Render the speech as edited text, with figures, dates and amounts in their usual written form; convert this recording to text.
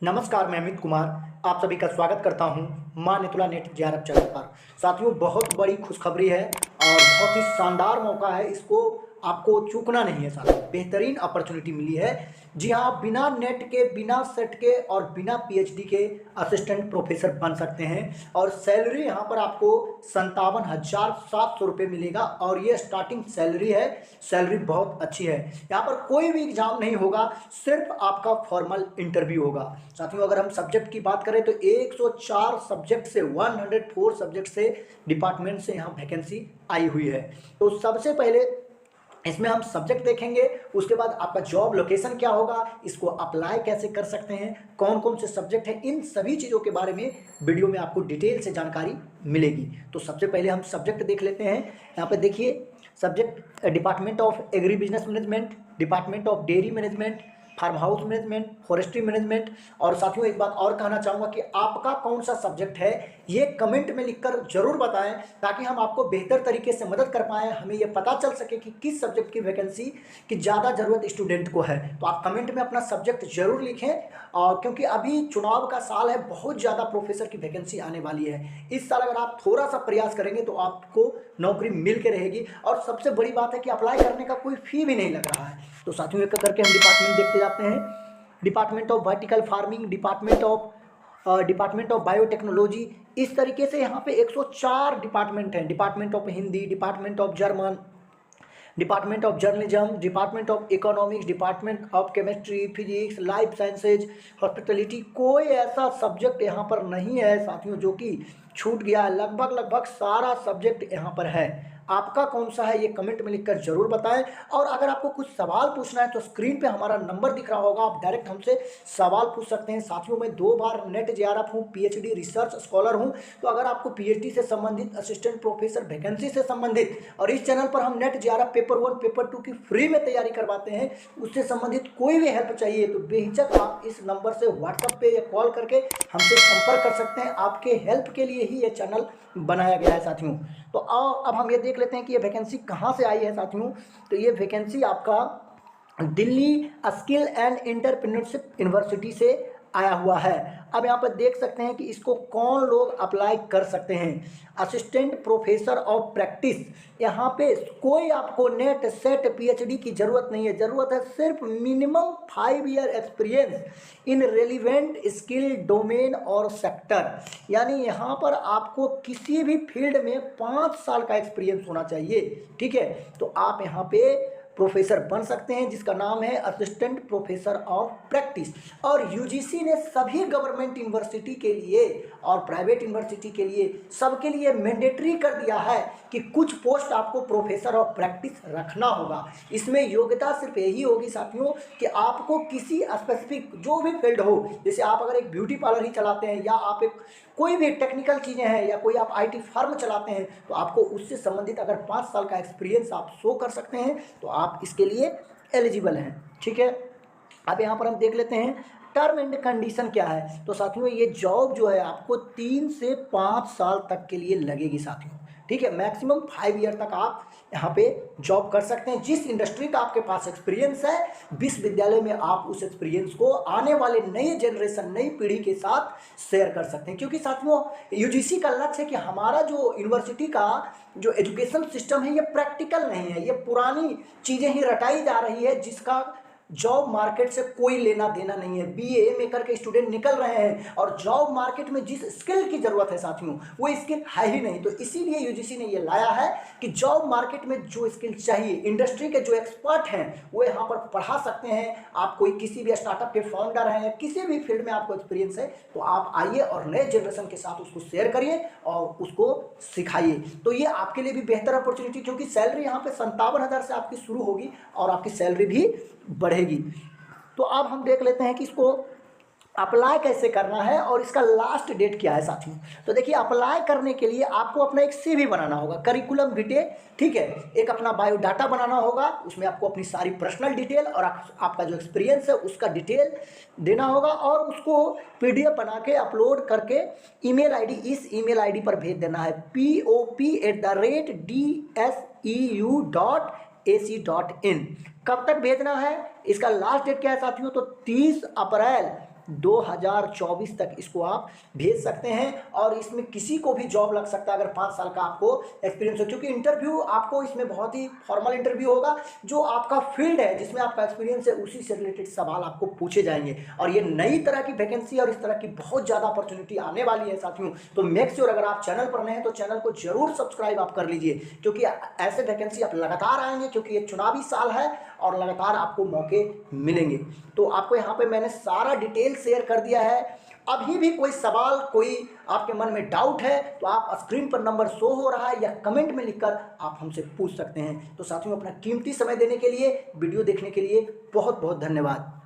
नमस्कार, मैं अमित कुमार आप सभी का स्वागत करता हूं माँ नेतुला नेट जेआरएफ चैनल पर। साथियों, बहुत बड़ी खुशखबरी है और बहुत ही शानदार मौका है, इसको आपको चूकना नहीं है। साथियों, बेहतरीन अपॉर्चुनिटी मिली है। जी हाँ, आप बिना नेट के, बिना सेट के और बिना पीएचडी के असिस्टेंट प्रोफेसर बन सकते हैं और सैलरी यहाँ पर आपको 57,700 रुपये मिलेगा और ये स्टार्टिंग सैलरी है। सैलरी बहुत अच्छी है। यहाँ पर कोई भी एग्जाम नहीं होगा, सिर्फ आपका फॉर्मल इंटरव्यू होगा। साथियों, अगर हम सब्जेक्ट की बात करें तो 104 सब्जेक्ट से 104 सब्जेक्ट से डिपार्टमेंट से यहाँ वैकेंसी आई हुई है। तो सबसे पहले इसमें हम सब्जेक्ट देखेंगे, उसके बाद आपका जॉब लोकेशन क्या होगा, इसको अप्लाई कैसे कर सकते हैं, कौन कौन से सब्जेक्ट हैं, इन सभी चीज़ों के बारे में वीडियो में आपको डिटेल से जानकारी मिलेगी। तो सबसे पहले हम सब्जेक्ट देख लेते हैं। यहाँ पे देखिए subject, department of agri business management, department of dairy management, farm house management, forestry management. और साथियों, एक बात और कहना चाहूँगा कि आपका कौन सा सब्जेक्ट है ये कमेंट में लिखकर जरूर बताएं, ताकि हम आपको बेहतर तरीके से मदद कर पाएँ, हमें ये पता चल सके कि किस सब्जेक्ट की वैकेंसी की ज़्यादा ज़रूरत स्टूडेंट को है। तो आप कमेंट में अपना सब्जेक्ट जरूर लिखें, और क्योंकि अभी चुनाव का साल है, बहुत ज़्यादा प्रोफेसर की वैकेंसी आने वाली है। इस साल अगर आप थोड़ा सा प्रयास करेंगे तो आपको नौकरी मिल के रहेगी। और सबसे बड़ी बात है कि अप्लाई करने का कोई फी भी नहीं लग रहा है। तो साथियों, एक करके हम डिपार्टमेंट देखते जाते हैं। Department of vertical farming, department of biotechnology. इस तरीके से यहाँ पे 104 डिपार्टमेंट हैं। Department of Hindi, department of German, department of journalism, department of economics, department of chemistry, physics, life sciences, hospitality. कोई ऐसा सब्जेक्ट यहाँ पर नहीं है साथियों जो कि छूट गया है। लगभग लगभग सारा सब्जेक्ट यहाँ पर है। आपका कौन सा है ये कमेंट में लिखकर जरूर बताएं। और अगर आपको कुछ सवाल पूछना है तो स्क्रीन पे हमारा नंबर दिख रहा होगा, आप डायरेक्ट हमसे सवाल पूछ सकते हैं। साथियों, मैं 2 बार नेट जेआरएफ हूँ, पीएचडी रिसर्च स्कॉलर हूँ। तो अगर आपको पीएचडी से संबंधित, असिस्टेंट प्रोफेसर वैकेंसी से संबंधित, और इस चैनल पर हम नेट जेआरएफ पेपर 1 पेपर 2 की फ्री में तैयारी करवाते हैं, उससे संबंधित कोई भी हेल्प चाहिए तो बेहिचक आप इस नंबर से व्हाट्सएप पे या कॉल करके हमसे संपर्क कर सकते हैं। आपके हेल्प के लिए ही ये चैनल बनाया गया है साथियों। तो आओ अब हम ये देख लेते हैं कि ये वैकेंसी कहाँ से आई है साथियों। तो ये वैकेंसी आपका Delhi skill and entrepreneurship university से आया हुआ है। अब यहाँ पर देख सकते हैं कि इसको कौन लोग अप्लाई कर सकते हैं। असिस्टेंट प्रोफेसर ऑफ प्रैक्टिस, यहाँ पे कोई आपको नेट सेट पीएचडी की ज़रूरत नहीं है। ज़रूरत है सिर्फ minimum 5 year experience in relevant skill domain और सेक्टर। यानी यहाँ पर आपको किसी भी फील्ड में 5 साल का एक्सपीरियंस होना चाहिए। ठीक है, तो आप यहाँ पे प्रोफेसर बन सकते हैं, जिसका नाम है असिस्टेंट प्रोफेसर ऑफ प्रैक्टिस। और यूजीसी ने सभी गवर्नमेंट यूनिवर्सिटी के लिए और प्राइवेट यूनिवर्सिटी के लिए, सबके लिए मैंडेटरी कर दिया है कि कुछ पोस्ट आपको प्रोफेसर ऑफ प्रैक्टिस रखना होगा। इसमें योग्यता सिर्फ यही होगी साथियों कि आपको किसी स्पेसिफिक जो भी फील्ड हो, जैसे आप अगर एक ब्यूटी पार्लर ही चलाते हैं, या आप एक कोई भी टेक्निकल चीज़ें हैं, या कोई आप आईटी फर्म चलाते हैं, तो आपको उससे संबंधित अगर 5 साल का एक्सपीरियंस आप शो कर सकते हैं तो आप इसके लिए एलिजिबल हैं। ठीक है, अब यहाँ पर हम देख लेते हैं टर्म एंड कंडीशन क्या है। तो साथियों, ये जॉब जो है आपको 3 से 5 साल तक के लिए लगेगी साथियों। ठीक है, मैक्सिमम 5 ईयर तक आप यहाँ पे जॉब कर सकते हैं। जिस इंडस्ट्री का आपके पास एक्सपीरियंस है, विश्वविद्यालय में आप उस एक्सपीरियंस को आने वाले नए जनरेशन, नई पीढ़ी के साथ शेयर कर सकते हैं। क्योंकि साथियों, यूजीसी का लक्ष्य है कि हमारा जो यूनिवर्सिटी का जो एजुकेशन सिस्टम है ये प्रैक्टिकल नहीं है, ये पुरानी चीज़ें ही रटाई जा रही है, जिसका जॉब मार्केट से कोई लेना देना नहीं है। बीए एमए करके स्टूडेंट निकल रहे हैं और जॉब मार्केट में जिस स्किल की ज़रूरत है साथियों, वो स्किल है ही नहीं। तो इसीलिए यूजीसी ने ये लाया है कि जॉब मार्केट में जो स्किल चाहिए, इंडस्ट्री के जो एक्सपर्ट हैं वो यहाँ पर पढ़ा सकते हैं। आप कोई किसी भी स्टार्टअप के फाउंडर हैं या किसी भी फील्ड में आपको एक्सपीरियंस है, तो आप आइए और नए जनरेशन के साथ उसको शेयर करिए और उसको सिखाइए। तो ये आपके लिए भी बेहतर अपॉर्चुनिटी, क्योंकि सैलरी यहाँ पे 57,000 से आपकी शुरू होगी और आपकी सैलरी भी बढ़ेगी। तो अब हम देख लेते हैं कि इसको अप्लाई कैसे करना है और इसका लास्ट डेट क्या है साथियों। तो देखिए, अप्लाई करने के लिए आपको अपना एक सीवी बनाना होगा, करिकुलम विटे। ठीक है, एक अपना बायोडाटा बनाना होगा, उसमें आपको अपनी सारी पर्सनल डिटेल और आपका जो एक्सपीरियंस है उसका डिटेल देना होगा, और उसको पीडीएफ बना के अपलोड करके ईमेल आईडी, इस ईमेल आईडी पर भेज देना है, pop@dseu.ac.in। कब तक भेजना है, इसका लास्ट डेट क्या है साथियों, तो 30 अप्रैल 2024 तक इसको आप भेज सकते हैं और इसमें किसी को भी जॉब लग सकता है अगर 5 साल का आपको एक्सपीरियंस हो, क्योंकि इंटरव्यू आपको इसमें बहुत ही फॉर्मल इंटरव्यू होगा। जो आपका फील्ड है जिसमें आपका एक्सपीरियंस है उसी से रिलेटेड सवाल आपको पूछे जाएंगे। और ये नई तरह की वैकेंसी और इस तरह की बहुत ज़्यादा अपॉर्चुनिटी आने वाली है साथियों। तो मेक श्योर अगर आप चैनल पर नए हैं तो चैनल को जरूर सब्सक्राइब आप कर लीजिए, क्योंकि ऐसे वैकेंसी आप लगातार आएंगे, क्योंकि ये चुनावी साल है और लगातार आपको मौके मिलेंगे। तो आपको यहाँ पे मैंने सारा डिटेल शेयर कर दिया है। अभी भी कोई सवाल, कोई आपके मन में डाउट है तो आप स्क्रीन पर नंबर शो हो रहा है या कमेंट में लिखकर आप हमसे पूछ सकते हैं। तो साथियों अपना कीमती समय देने के लिए, वीडियो देखने के लिए बहुत बहुत धन्यवाद।